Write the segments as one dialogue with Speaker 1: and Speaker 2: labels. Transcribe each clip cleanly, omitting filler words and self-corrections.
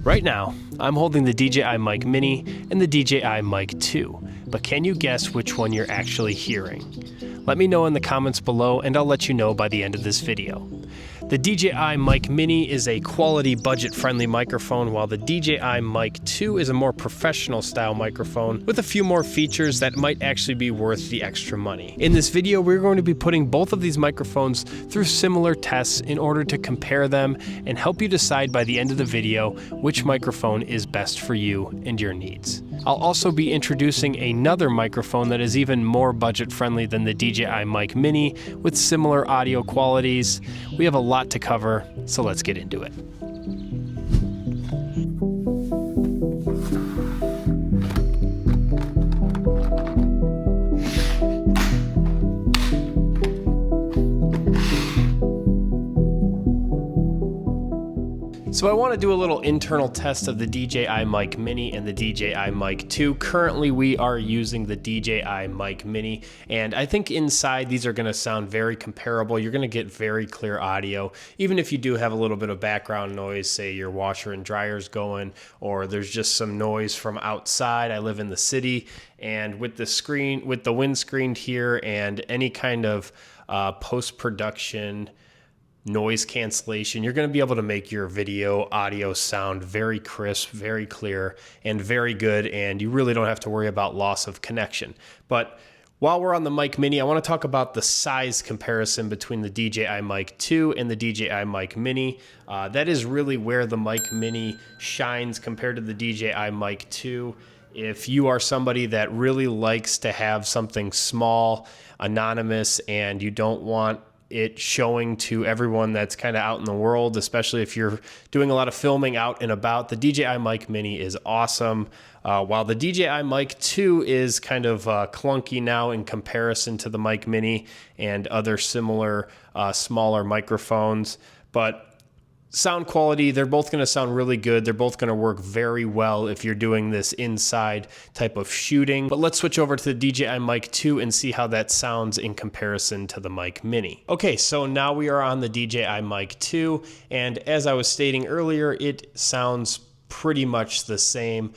Speaker 1: Right now, I'm holding the DJI Mic Mini and the DJI Mic 2, but can you guess which one you're actually hearing? Let me know in the comments below and I'll let you know by the end of this video. The DJI Mic Mini is a quality, budget-friendly microphone, while the DJI Mic 2 is a more professional-style microphone with a few more features that might actually be worth the extra money. In this video, we're going to be putting both of these microphones through similar tests in order to compare them and help you decide by the end of the video which microphone is best for you and your needs. I'll also be introducing another microphone that is even more budget-friendly than the DJI Mic Mini with similar audio qualities. We have a lot to cover, so let's get into it. So I want to do a little internal test of the DJI Mic Mini and the DJI Mic 2. Currently we are using the DJI Mic Mini, and I think inside these are going to sound very comparable. You're going to get very clear audio, even if you do have a little bit of background noise, say your washer and dryer's going, or there's just some noise from outside. I live in the city, and with the windscreen here and any kind of post-production noise cancellation, you're going to be able to make your video audio sound very crisp, very clear, and very good, and you really don't have to worry about loss of connection. But while we're on the Mic Mini, I want to talk about the size comparison between the DJI Mic 2 and the DJI Mic Mini. That is really where the Mic Mini shines compared to the DJI Mic 2. If you are somebody that really likes to have something small, anonymous, and you don't want it showing to everyone that's kind of out in the world, especially if you're doing a lot of filming out and about, the DJI Mic Mini is awesome. While the DJI Mic 2 is kind of clunky now in comparison to the Mic Mini and other similar smaller microphones, but sound quality, they're both going to sound really good. They're both going to work very well if you're doing this inside type of shooting. But let's switch over to the DJI Mic 2 and see how that sounds in comparison to the Mic Mini. Okay, so now we are on the DJI Mic 2, and as I was stating earlier, it sounds pretty much the same.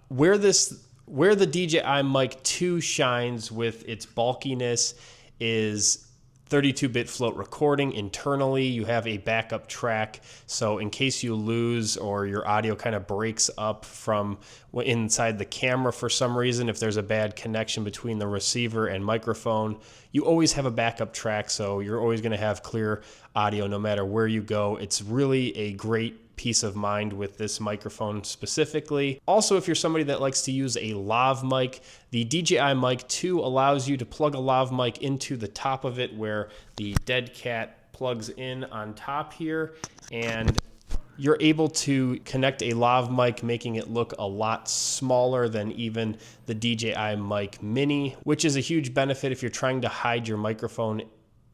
Speaker 1: Where the DJI Mic 2 shines with its bulkiness is 32-bit float recording. Internally, you have a backup track, so in case you lose or your audio kind of breaks up from inside the camera for some reason, if there's a bad connection between the receiver and microphone, you always have a backup track, so you're always going to have clear audio no matter where you go. It's really a great peace of mind with this microphone specifically. Also, if you're somebody that likes to use a lav mic, the DJI Mic 2 allows you to plug a lav mic into the top of it where the dead cat plugs in on top here, and you're able to connect a lav mic, making it look a lot smaller than even the DJI Mic Mini, which is a huge benefit if you're trying to hide your microphone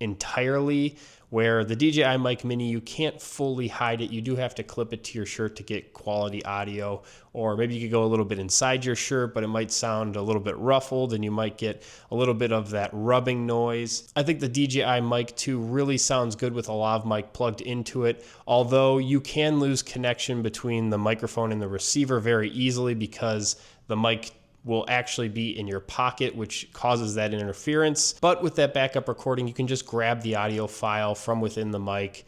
Speaker 1: entirely, where the DJI Mic Mini, you can't fully hide it. You do have to clip it to your shirt to get quality audio, or maybe you could go a little bit inside your shirt, but it might sound a little bit ruffled and you might get a little bit of that rubbing noise. I think the DJI Mic 2 really sounds good with a lav mic plugged into it, although you can lose connection between the microphone and the receiver very easily because the mic will actually be in your pocket, which causes that interference. But with that backup recording, you can just grab the audio file from within the mic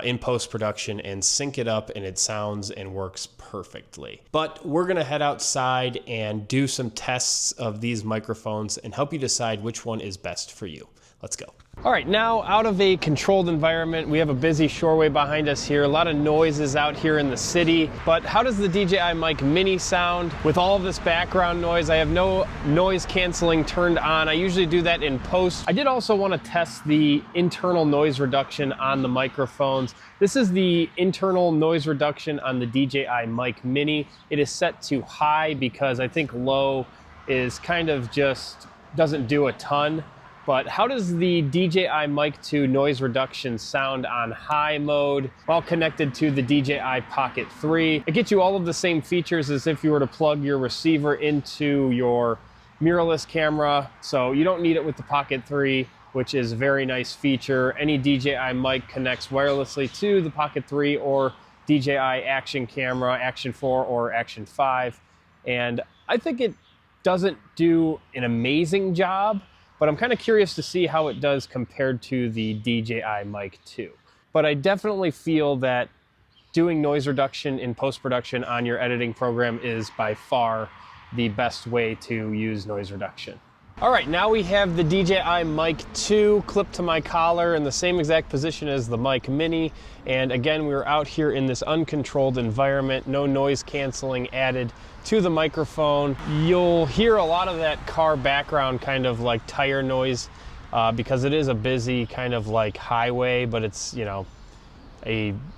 Speaker 1: in post-production and sync it up, and it sounds and works perfectly. But we're gonna head outside and do some tests of these microphones and help you decide which one is best for you. Let's go. All right, now out of a controlled environment, we have a busy shoreway behind us here, a lot of noises out here in the city, but how does the DJI Mic Mini sound? With all of this background noise, I have no noise canceling turned on. I usually do that in post. I did also want to test the internal noise reduction on the microphones. This is the internal noise reduction on the DJI Mic Mini. It is set to high because I think low is kind of just doesn't do a ton. But how does the DJI Mic 2 noise reduction sound on high mode while connected to the DJI Pocket 3? It gets you all of the same features as if you were to plug your receiver into your mirrorless camera, so you don't need it with the Pocket 3, which is a very nice feature. Any DJI mic connects wirelessly to the Pocket 3 or DJI Action Camera, Action 4 or Action 5. And I think it doesn't do an amazing job, but I'm kind of curious to see how it does compared to the DJI Mic 2. But I definitely feel that doing noise reduction in post-production on your editing program is by far the best way to use noise reduction. All right, now we have the DJI Mic 2 clipped to my collar in the same exact position as the Mic Mini. And again, we were out here in this uncontrolled environment, no noise canceling added to the microphone. You'll hear a lot of that car background kind of like tire noise because it is a busy kind of like highway, but it's, you know,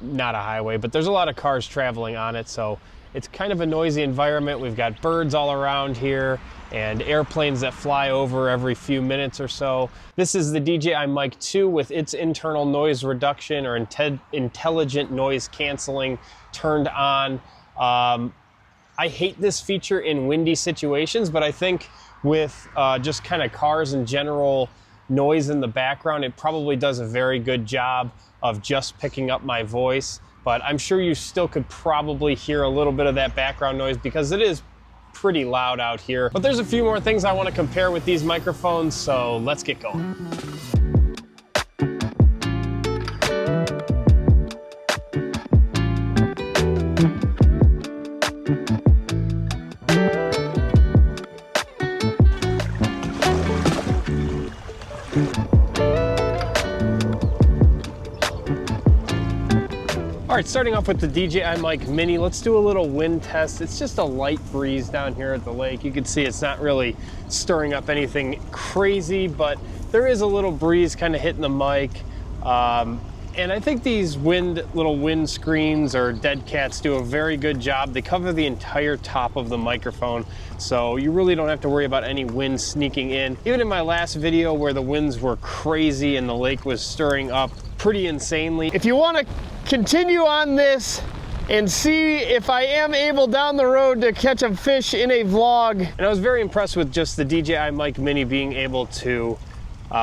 Speaker 1: not a highway, but there's a lot of cars traveling on it. So it's kind of a noisy environment. We've got birds all around here and airplanes that fly over every few minutes or so. This is the DJI Mic 2 with its internal noise reduction or intelligent noise canceling turned on. I hate this feature in windy situations, but I think with just kind of cars and general noise in the background, it probably does a very good job of just picking up my voice. But I'm sure you still could probably hear a little bit of that background noise because it is pretty loud out here. But there's a few more things I want to compare with these microphones, so let's get going. All right, starting off with the DJI Mic Mini, let's do a little wind test. It's just a light breeze down here at the lake. You can see it's not really stirring up anything crazy, but there is a little breeze kind of hitting the mic. And I think these little wind screens or dead cats do a very good job. They cover the entire top of the microphone, so you really don't have to worry about any wind sneaking in. Even in my last video where the winds were crazy and the lake was stirring up pretty insanely. If you want to continue on this and see if I am able down the road to catch a fish in a vlog. And I was very impressed with just the DJI Mic Mini being able to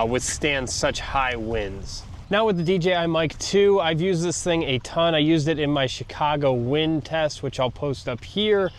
Speaker 1: withstand such high winds. Now with the DJI Mic 2, I've used this thing a ton. I used it in my Chicago wind test, which I'll post up here.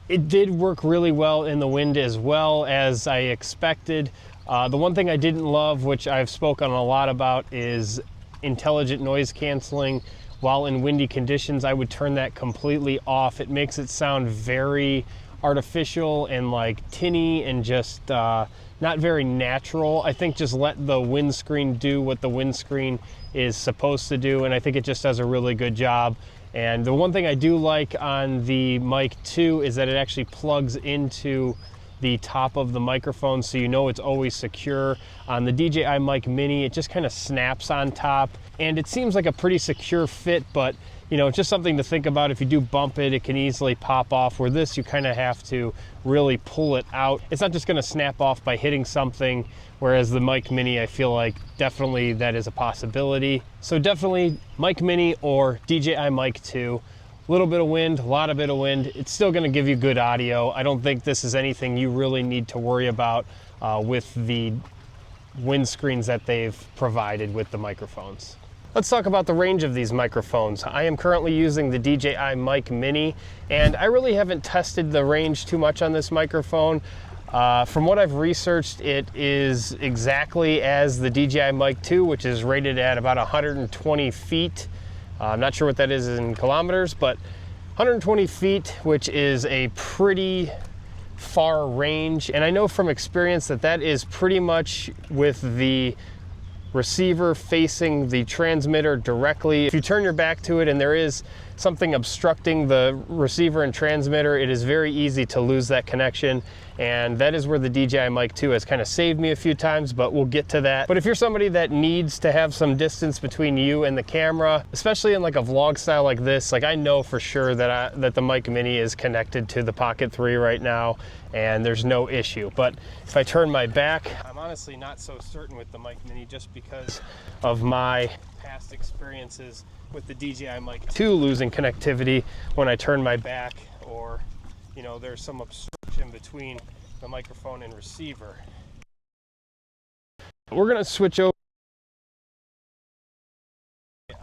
Speaker 1: It did work really well in the wind as well as I expected. The one thing I didn't love, which I've spoken a lot about, is intelligent noise canceling. While in windy conditions, I would turn that completely off. It makes it sound very artificial and like tinny and just not very natural. I think just let the windscreen do what the windscreen is supposed to do, and I think it just does a really good job. And the one thing I do like on the Mic 2 is that it actually plugs into the top of the microphone, so you know it's always secure. On the DJI Mic Mini, it just kind of snaps on top, and it seems like a pretty secure fit, but you know, it's just something to think about. If you do bump it, it can easily pop off. Where this, you kind of have to really pull it out. It's not just going to snap off by hitting something, whereas the Mic Mini, I feel like definitely that is a possibility. So definitely Mic Mini or DJI Mic 2. A little bit of wind, a lot of bit of wind. It's still going to give you good audio. I don't think this is anything you really need to worry about with the windscreens that they've provided with the microphones. Let's talk about the range of these microphones. I am currently using the DJI Mic Mini, and I really haven't tested the range too much on this microphone. From what I've researched, it is exactly as the DJI Mic 2, which is rated at about 120 feet. I'm not sure what that is in kilometers, but 120 feet, which is a pretty far range. And I know from experience that that is pretty much with the receiver facing the transmitter directly. If you turn your back to it and there is something obstructing the receiver and transmitter, it is very easy to lose that connection. And that is where the DJI Mic 2 has kind of saved me a few times, but we'll get to that. But if you're somebody that needs to have some distance between you and the camera, especially in like a vlog style like this, like I know for sure that that the Mic Mini is connected to the Pocket 3 right now, and there's no issue. But if I turn my back, I'm honestly not so certain with the Mic Mini just because of my past experiences with the DJI Mic 2 losing connectivity when I turn my back, or you know, there's some obstruction between the microphone and receiver. We're gonna switch over to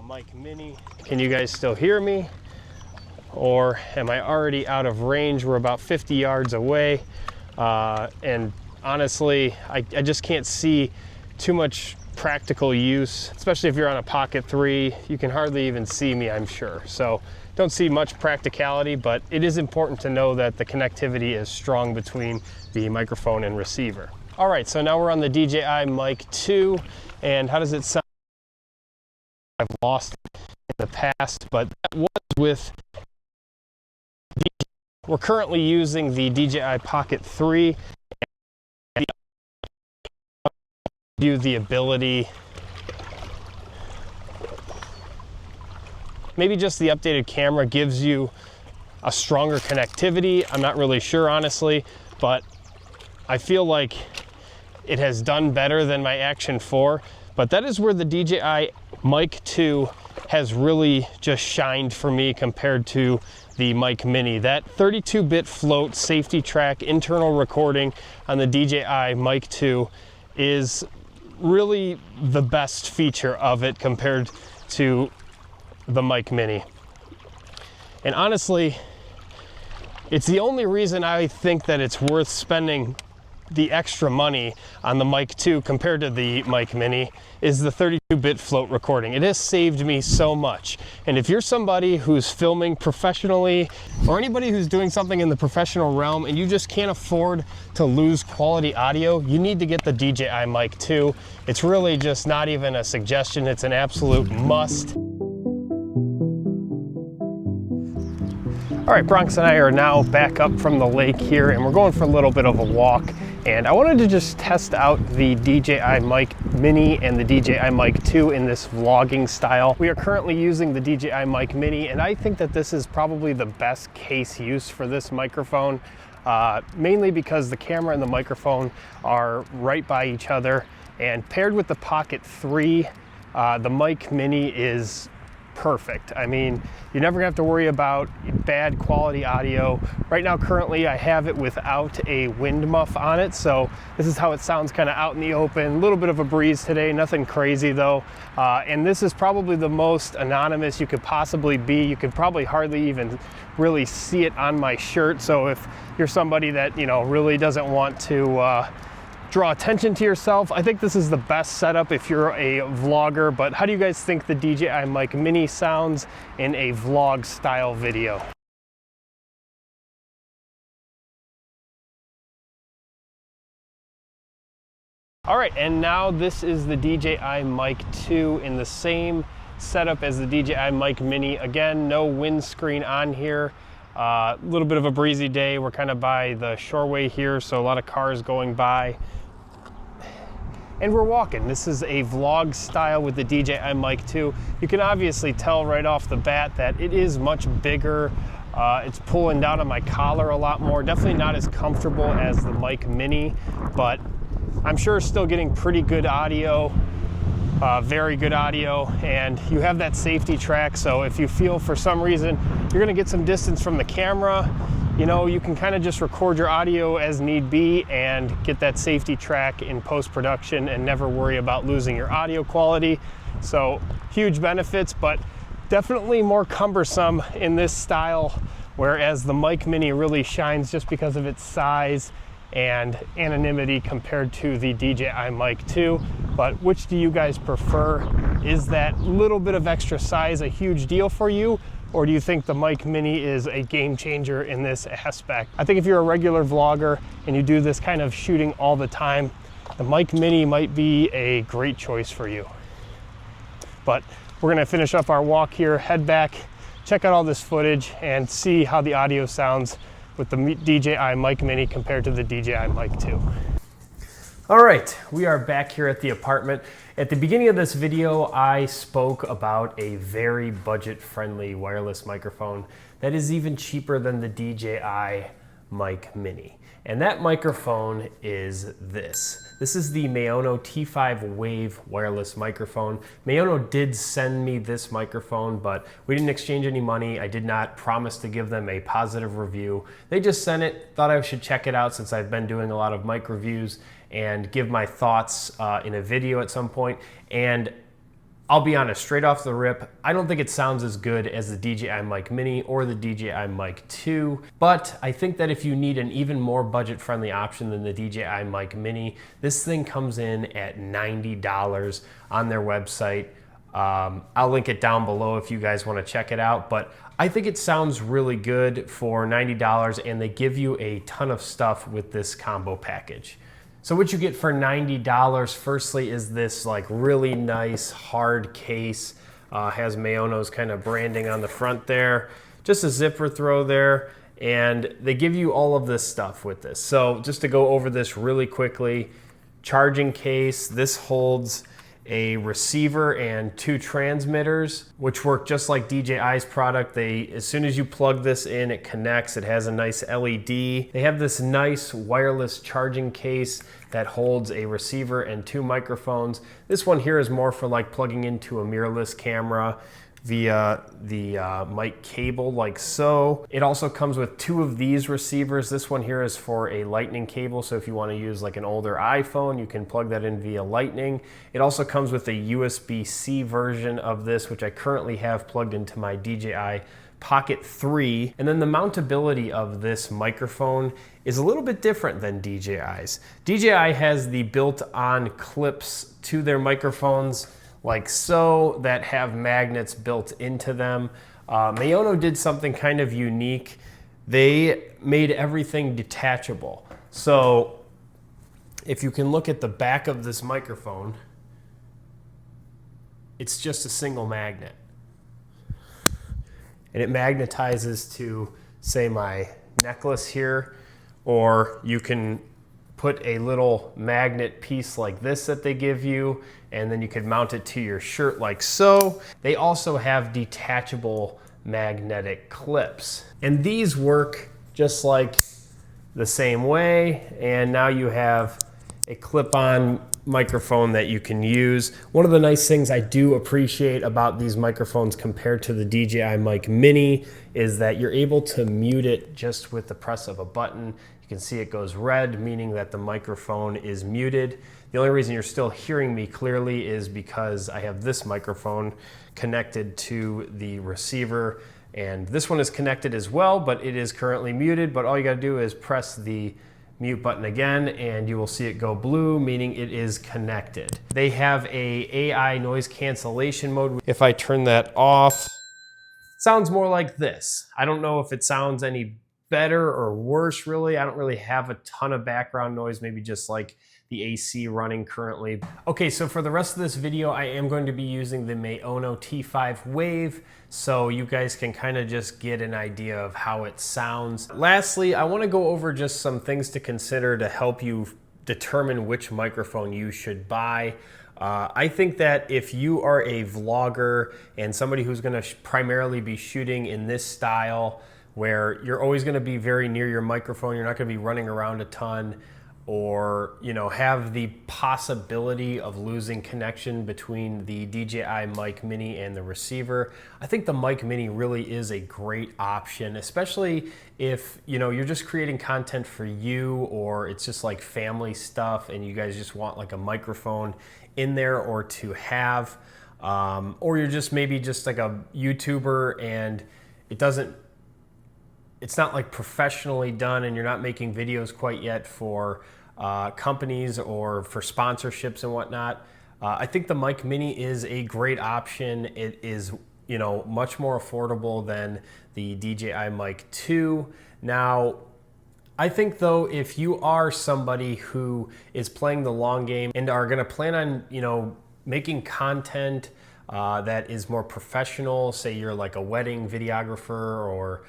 Speaker 1: Mic Mini. Can you guys still hear me? Or am I already out of range? We're about 50 yards away. And honestly, I just can't see too much practical use, especially if you're on a Pocket 3. You can hardly even see me, I'm sure. So don't see much practicality, but it is important to know that the connectivity is strong between the microphone and receiver. All right, so now we're on the DJI Mic 2, and how does it sound? I've lost it in the past, but that was with we're currently using the DJI Pocket 3. And you the ability, maybe just the updated camera gives you a stronger connectivity. I'm not really sure, honestly, but I feel like it has done better than my Action 4. But that is where the DJI Mic 2 has really just shined for me compared to the Mic Mini. That 32-bit float safety track internal recording on the DJI Mic 2 is really the best feature of it compared to the Mic Mini. And honestly, it's the only reason I think that it's worth spending the extra money on the Mic 2 compared to the Mic Mini is the 32-bit float recording. It has saved me so much. And if you're somebody who's filming professionally or anybody who's doing something in the professional realm and you just can't afford to lose quality audio, you need to get the DJI Mic 2. It's really just not even a suggestion, it's an absolute must. All right, Bronx and I are now back up from the lake here, and we're going for a little bit of a walk. And I wanted to just test out the DJI Mic Mini and the DJI Mic 2 in this vlogging style. We are currently using the DJI Mic Mini, and I think that this is probably the best case use for this microphone, mainly because the camera and the microphone are right by each other. And paired with the Pocket 3, the Mic Mini is perfect. I mean, you're never gonna have to worry about bad quality audio. Right now, currently, I have it without a wind muff on it, so this is how it sounds kind of out in the open. A little bit of a breeze today, nothing crazy though. And this is probably the most anonymous you could possibly be. You could probably hardly even really see it on my shirt. So if you're somebody that, you know, really doesn't want to draw attention to yourself, I think this is the best setup if you're a vlogger. But how do you guys think the DJI Mic Mini sounds in a vlog style video? All right, and now this is the DJI Mic 2 in the same setup as the DJI Mic Mini. Again, no windscreen on here. A little bit of a breezy day. We're kind of by the shoreway here, so a lot of cars going by. And we're walking. This is a vlog style with the DJI Mic 2. You can obviously tell right off the bat that it is much bigger. It's pulling down on my collar a lot more. Definitely not as comfortable as the Mic Mini, but I'm sure still getting pretty good audio, very good audio, and you have that safety track. So if you feel for some reason you're gonna get some distance from the camera, you know, you can kind of just record your audio as need be and get that safety track in post-production and never worry about losing your audio quality. So huge benefits, but definitely more cumbersome in this style, whereas the Mic Mini really shines just because of its size and anonymity compared to the DJI Mic 2. But which do you guys prefer? Is that little bit of extra size a huge deal for you? Or do you think the Mic Mini is a game changer in this aspect? I think if you're a regular vlogger and you do this kind of shooting all the time, the Mic Mini might be a great choice for you. But we're gonna finish up our walk here, head back, check out all this footage, and see how the audio sounds with the DJI Mic Mini compared to the DJI Mic 2. All right, we are back here at the apartment. At the beginning of this video, I spoke about a very budget-friendly wireless microphone that is even cheaper than the DJI Mic Mini. And that microphone is this. This is the Maono T5 Wave wireless microphone. Maono did send me this microphone, but we didn't exchange any money. I did not promise to give them a positive review. They just sent it, thought I should check it out since I've been doing a lot of mic reviews and give my thoughts in a video at some point. And I'll be honest, straight off the rip, I don't think it sounds as good as the DJI Mic Mini or the DJI Mic 2, but I think that if you need an even more budget-friendly option than the DJI Mic Mini, this thing comes in at $90 on their website. I'll link it down below if you guys want to check it out, but I think it sounds really good for $90, and they give you a ton of stuff with this combo package. So what you get for $90, firstly, is this like really nice hard case. Has Mayono's kind of branding on the front there. Just a zipper throw there, and they give you all of this stuff with this. So just to go over this really quickly, charging case, this holds a receiver and 2 transmitters, which work just like DJI's product. As soon as you plug this in, it connects. It has a nice LED. They have this nice wireless charging case that holds a receiver and 2 microphones. This one here is more for like plugging into a mirrorless camera via the mic cable, like so. It also comes with 2 of these receivers. This one here is for a lightning cable, so if you want to use like an older iPhone, you can plug that in via lightning. It also comes with a USB-C version of this, which I currently have plugged into my DJI Pocket 3. And then the mountability of this microphone is a little bit different than DJI's. DJI has the built-on clips to their microphones like so, that have magnets built into them. Mayono did something kind of unique. They made everything detachable. So if you can look at the back of this microphone, it's just a single magnet. And it magnetizes to, say, my necklace here, or you can put a little magnet piece like this that they give you, and then you could mount it to your shirt like so. They also have detachable magnetic clips, and these work just like the same way. And now you have a clip-on microphone that you can use. One of the nice things I do appreciate about these microphones compared to the DJI Mic Mini is that you're able to mute it just with the press of a button. You can see it goes red, meaning that the microphone is muted. The only reason you're still hearing me clearly is because I have this microphone connected to the receiver, and this one is connected as well, but it is currently muted. But all you gotta do is press the mute button again, and you will see it go blue, meaning it is connected. They have a AI noise cancellation mode. If I turn that off, it sounds more like this. I don't know if it sounds any better or worse, really. I don't really have a ton of background noise, maybe just like the AC running currently. Okay, so for the rest of this video, I am going to be using the Mayono T5 Wave, so you guys can kind of just get an idea of how it sounds. Lastly, I want to go over just some things to consider to help you determine which microphone you should buy. I think that if you are a vlogger and somebody who's going to primarily be shooting in this style, where you're always going to be very near your microphone, you're not going to be running around a ton, or have the possibility of losing connection between the DJI Mic Mini and the receiver, I think the Mic Mini really is a great option, especially if you're just creating content for you, or it's just like family stuff and you guys just want like a microphone in there or to have, or you're just maybe just like a YouTuber and it's not like professionally done and you're not making videos quite yet for companies or for sponsorships and whatnot. I think the Mic Mini is a great option. It is much more affordable than the DJI Mic 2. Now, I think though, if you are somebody who is playing the long game and are gonna plan on making content that is more professional, say you're like a wedding videographer, or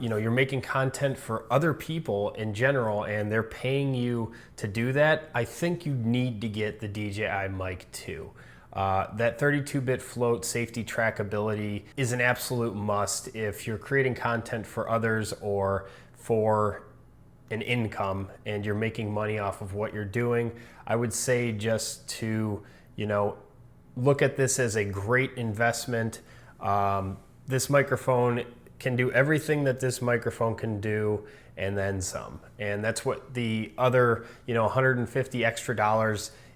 Speaker 1: you're making content for other people in general and they're paying you to do that, I think you need to get the DJI Mic 2. That 32-bit float safety trackability is an absolute must if you're creating content for others or for an income and you're making money off of what you're doing. I would say just to look at this as a great investment. This microphone can do everything that this microphone can do and then some. And that's what the other $150 extra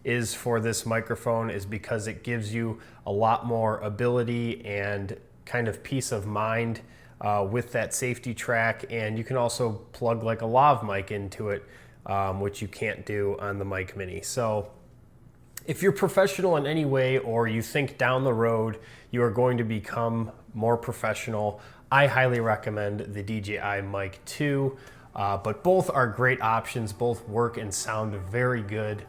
Speaker 1: is for this microphone is because it gives you a lot more ability and kind of peace of mind with that safety track, and you can also plug like a lav mic into it, which you can't do on the Mic Mini. So if you're professional in any way, or you think down the road you are going to become more professional, I highly recommend the DJI Mic 2, but both are great options. Both work and sound very good.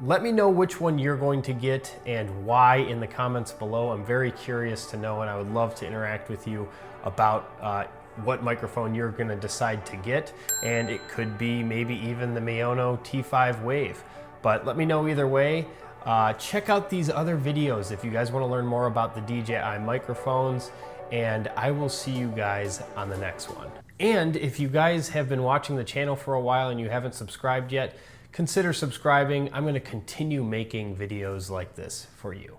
Speaker 1: Let me know which one you're going to get and why in the comments below. I'm very curious to know, and I would love to interact with you about what microphone you're going to decide to get, and it could be maybe even the Miono T5 Wave. But let me know either way. Check out these other videos if you guys want to learn more about the DJI microphones, and I will see you guys on the next one. And if you guys have been watching the channel for a while and you haven't subscribed yet, consider subscribing. I'm going to continue making videos like this for you.